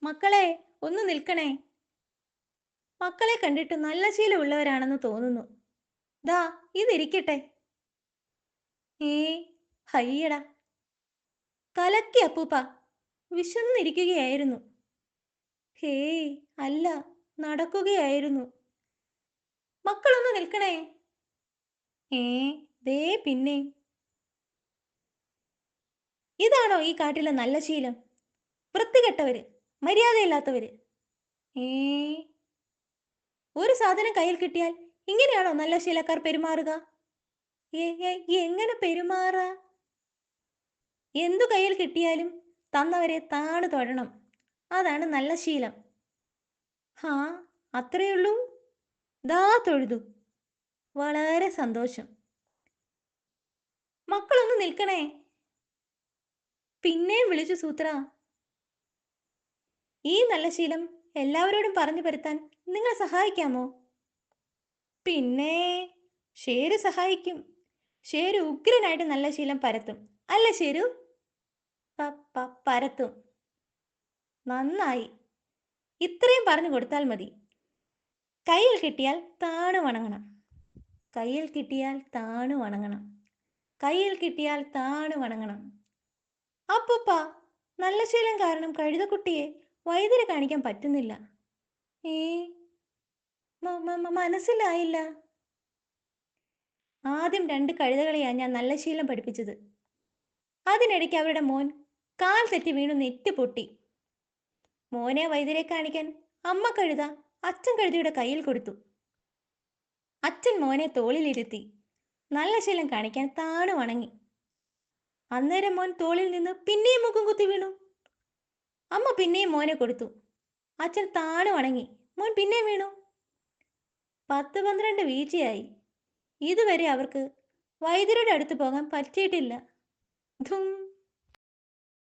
മക്കളെ, ഒന്ന് നിൽക്കണേ. മക്കളെ കണ്ടിട്ട് നല്ല ശീലമുള്ളവരാണെന്ന് തോന്നുന്നു. ദാ ഇതിരിക്കട്ടെ. ഏ ഹയ്യടാ, കലക്കി അപ്പൂപ്പ. വിശന്നിരിക്കുകയായിരുന്നു. ഹേയ്, അല്ല, നടക്കുകയായിരുന്നു. മക്കളൊന്ന് നിൽക്കണേ. ഏ ദേ പിന്നെ. ഇതാണോ ഈ കാട്ടിലെ നല്ല ശീലം? വൃത്തികെട്ടവര്, മര്യാദയില്ലാത്തവര്. ഏ ഒരു സാധനം കയ്യിൽ കിട്ടിയാൽ ഇങ്ങനെയാണോ നല്ല ശീലക്കാർ പെരുമാറുക? ഏ ഏ, എങ്ങനെ പെരുമാറാ? എന്തു കയ്യിൽ കിട്ടിയാലും തന്നവരെ താണ് തൊഴണം. അതാണ് നല്ല ശീലം. ഹാ, അത്രയുള്ളൂ? ദാ തൊഴുതു. വളരെ സന്തോഷം. മക്കളൊന്ന് നിൽക്കണേ. പിന്നെയും വിളിച്ചു സൂത്ര. ഈ നല്ല ശീലം എല്ലാവരോടും പറഞ്ഞു പരത്താൻ നിങ്ങൾ സഹായിക്കാമോ? പിന്നെ ഷേരു സഹായിക്കും. ഷേരു ഉഗ്രനായിട്ട് നല്ല ശീലം പരത്തും. അല്ല ഷേരു? പരത്തും. നന്നായി. ഇത്രയും പറഞ്ഞു കൊടുത്താൽ മതി. കയ്യിൽ കിട്ടിയാൽ താണു വണങ്ങണം. കയ്യിൽ കിട്ടിയാൽ താണു വണങ്ങണം. കയ്യിൽ കിട്ടിയാൽ താണു വണങ്ങണം. അപ്പൂപ്പ, നല്ല ശീലം കാരണം കഴുതക്കുട്ടിയെ വൈദ്യരെ കാണിക്കാൻ പറ്റുന്നില്ല. ഏ മനസ്സിലായില്ല. ആദ്യം 2 കഴുതകളെയാ ഞാൻ നല്ല ശീലം പഠിപ്പിച്ചത്. അതിനിടയ്ക്ക് അവരുടെ മോൻ കാൽ തെറ്റി വീണു നെറ്റി പൊട്ടി. മോനെ വൈദ്യരെ കാണിക്കാൻ അമ്മ കഴുത അച്ഛൻ കഴുതയുടെ കയ്യിൽ കൊടുത്തു. അച്ഛൻ മോനെ തോളിലിരുത്തി നല്ല ശീലം കാണിക്കാൻ താണു വണങ്ങി. അന്നേരം മോൻ തോളിൽ നിന്ന് പിന്നെയും മുഖം കുത്തി വീണു. അമ്മ പിന്നെയും മോനെ കൊടുത്തു. അച്ഛൻ താണു വണങ്ങി. മോൻ പിന്നെയും വീണു. 10, 12 വീഴ്ചയായി. ഇതുവരെ അവർക്ക് വൈദ്യരുടെ അടുത്ത് പോകാൻ പറ്റിയിട്ടില്ല. ധും.